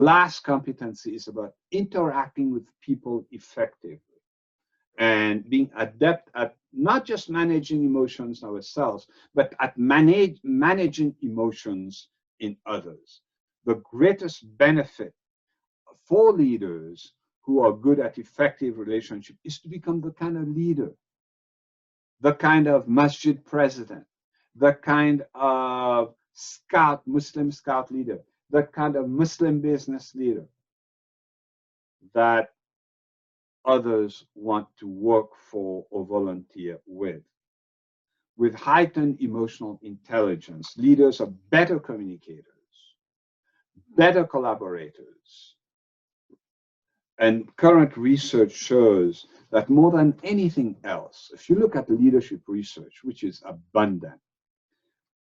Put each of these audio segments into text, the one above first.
last competency is about interacting with people effectively and being adept at not just managing emotions ourselves, but at managing emotions in others. The greatest benefit for leaders who are good at effective relationship is to become the kind of leader, the kind of masjid president, the kind of scout, Muslim scout leader, the kind of Muslim business leader that others want to work for or volunteer with. With heightened emotional intelligence, leaders are better communicators, better collaborators. And current research shows that more than anything else, if you look at leadership research, which is abundant,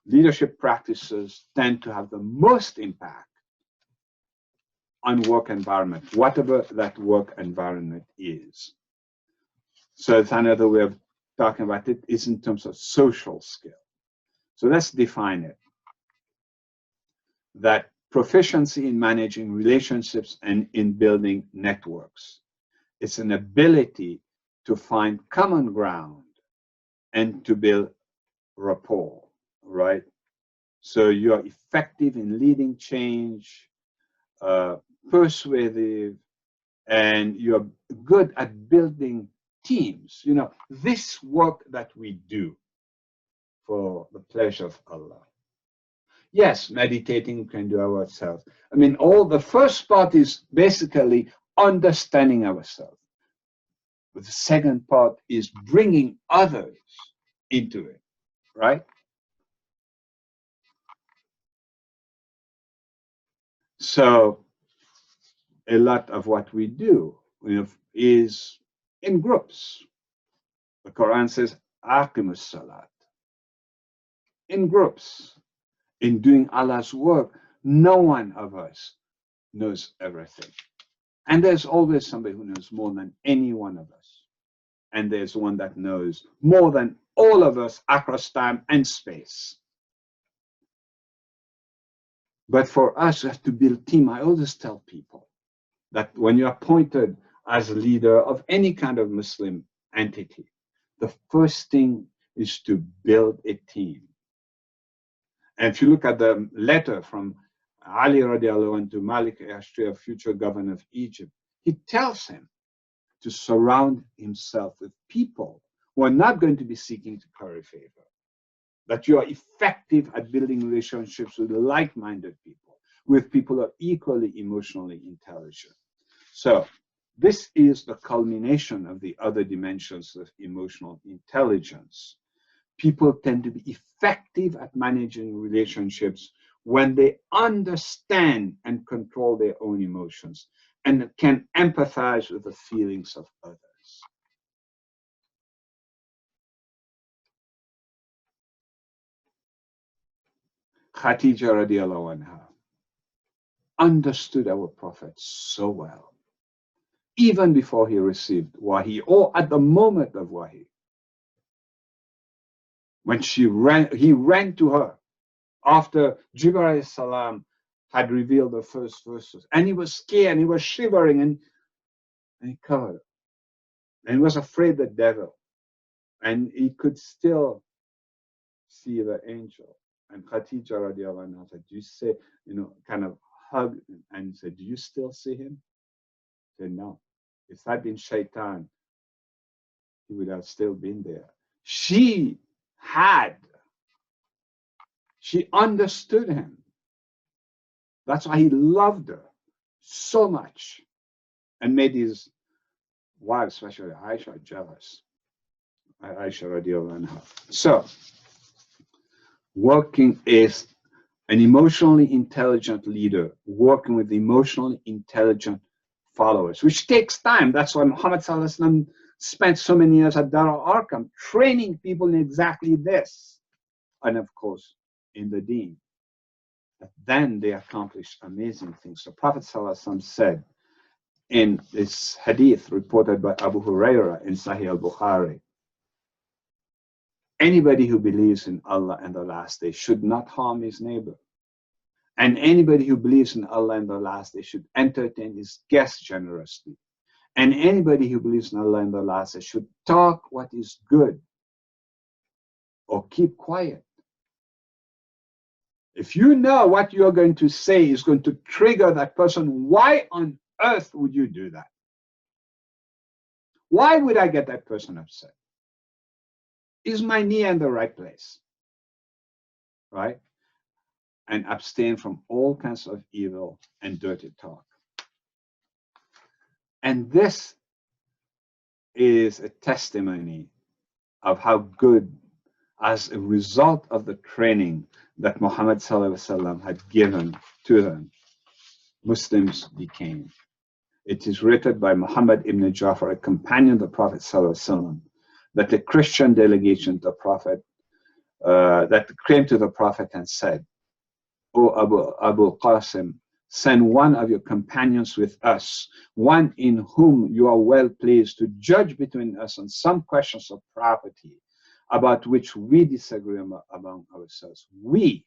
leadership practices tend to have the most impact on work environment, whatever that work environment is. So it's another way of talking about it is in terms of social skill. So let's define it. That proficiency in managing relationships and in building networks. It's an ability to find common ground and to build rapport, right? So you are effective in leading change, persuasive, and you're good at building teams. You know, this work that we do for the pleasure of Allah. Yes, meditating we can do ourselves. I mean, the first part is basically understanding ourselves. But the second part is bringing others into it, right? So a lot of what we do is in groups. The Quran says, Aqimus Salat. In groups. In doing Allah's work, no one of us knows everything. And there's always somebody who knows more than any one of us. And there's one that knows more than all of us across time and space. But for us, we have to build team. I always tell people that when you're appointed as a leader of any kind of Muslim entity, the first thing is to build a team. And if you look at the letter from Ali radiallahu anhu to Malik Ashtar, future governor of Egypt, he tells him to surround himself with people who are not going to be seeking to curry favor, that you are effective at building relationships with like-minded people, with people who are equally emotionally intelligent. So this is the culmination of the other dimensions of emotional intelligence. People tend to be effective at managing relationships when they understand and control their own emotions and can empathize with the feelings of others. Khadija radiallahu anha understood our Prophet so well, even before he received Wahi or at the moment of Wahi. When he ran to her after Jibreel salam had revealed the first verses, and he was scared, and he was shivering, and he covered, and he was afraid of the devil, and he could still see the angel. And Khadija radiallahu anha said, "Do you say, kind of hugged him and said, do you still see him?" He said, "No. If that had been Shaitan, he would have still been there." She understood him. That's why he loved her so much and made his wife, especially Aisha, jealous. Aisha radiallahu anha. So, working as an emotionally intelligent leader, working with emotionally intelligent followers, which takes time. That's why Muhammad sallallahu alaihi wasallam spent so many years at Dar al-Arqam training people in exactly this. And of course, in the deen. But then they accomplished amazing things. So Prophet ﷺ said in this hadith reported by Abu Huraira in Sahih al-Bukhari, anybody who believes in Allah and the last day should not harm his neighbor. And anybody who believes in Allah and the last day should entertain his guests generously. And anybody who believes in Allah and the last day should talk what is good or keep quiet. If you know what you're going to say is going to trigger that person, why on earth would you do that? Why would I get that person upset? Is my knee in the right place? Right? And abstain from all kinds of evil and dirty talk. And this is a testimony of how good, as a result of the training that Muhammad ﷺ had given to them, Muslims became. It is written by Muhammad ibn Ja'far, a companion of the Prophet ﷺ, that a Christian delegation to the Prophet, that came to the Prophet and said, "O Abu Qasim, send one of your companions with us, one in whom you are well pleased, to judge between us on some questions of property about which we disagree among ourselves. We,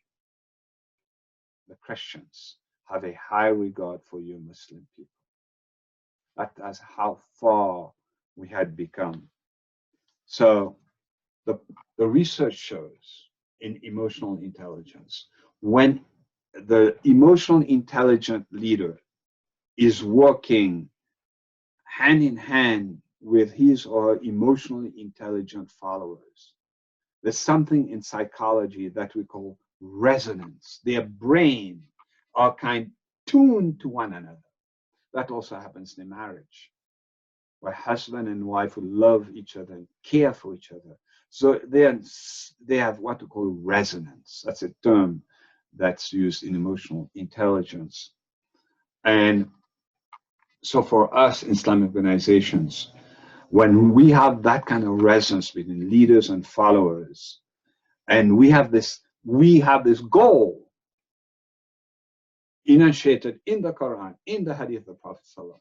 the Christians, have a high regard for you Muslim people." That's how far we had become. So the research shows in emotional intelligence, when the emotional intelligent leader is working hand in hand with his or her emotionally intelligent followers, there's something in psychology that we call resonance. Their brain are kind of tuned to one another. That also happens in marriage, where husband and wife will love each other and care for each other. So they have what we call resonance. That's a term that's used in emotional intelligence. And so for us Islamic organizations, when we have that kind of resonance between leaders and followers, and we have this goal enunciated in the Quran, in the Hadith of the Prophet ﷺ,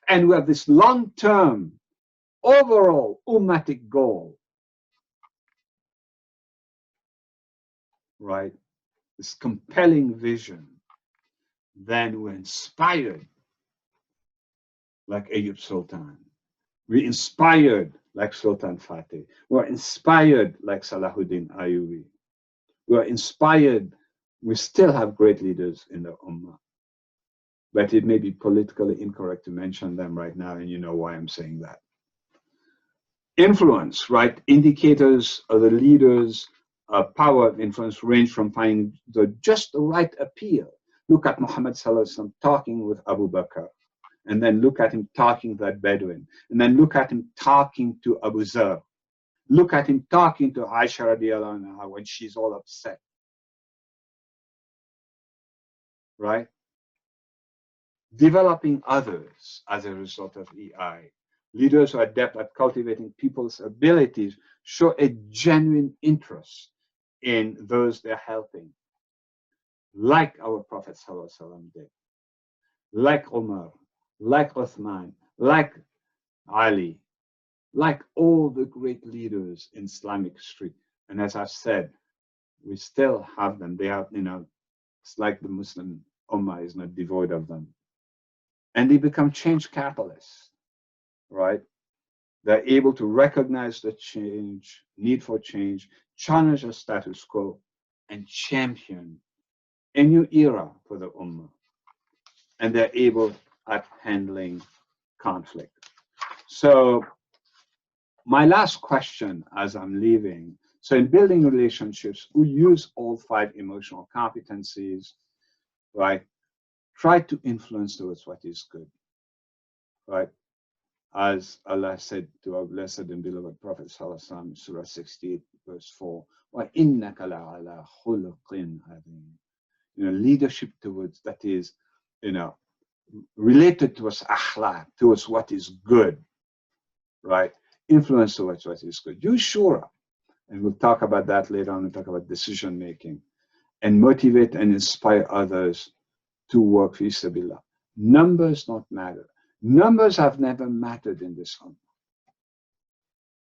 and we have this long-term, overall ummatic goal, right? This compelling vision, then we're inspired like Ayub Sultan. We're inspired like Sultan Fateh. We're inspired like Salahuddin Ayyubi. We're inspired. We still have great leaders in the Ummah, but it may be politically incorrect to mention them right now, and you know why I'm saying that. Influence, right? Indicators of the leaders' power of influence range from finding just the right appeal. Look at Muhammad Sallallahu Alaihi Wasallam talking with Abu Bakr, and then look at him talking to that Bedouin, and then look at him talking to Abu Zar. Look at him talking to Aisha radiallahu anha when she's all upset. Right? Developing others as a result of EI. Leaders who are adept at cultivating people's abilities show a genuine interest in those they're helping, like our Prophet ﷺ did, like Umar, like Uthman, like Ali, like all the great leaders in Islamic history. And as I've said, we still have them. They are, it's like the Muslim Ummah is not devoid of them. And they become change catalysts, right? They're able to recognize the change, need for change, challenge the status quo, and champion a new era for the Ummah. And they're able at handling conflict. So my last question as I'm leaving, so in building relationships, we use all 5 emotional competencies, right? Try to influence towards what is good, right? As Allah said to our blessed and beloved Prophet Sallallahu Alaihi Wasallam, Surah 68, verse 4, وَإِنَّكَ لَعَلَى خُلُقٍ عَظِيمٍ. Leadership towards, that is, related towards akhlaq, towards what is good, right? Influence towards what is good. Use shura, and we'll talk about that later on. We'll talk about decision making, and motivate and inspire others to work fi sabilillah. Numbers don't matter. Numbers have never mattered in this Ummah.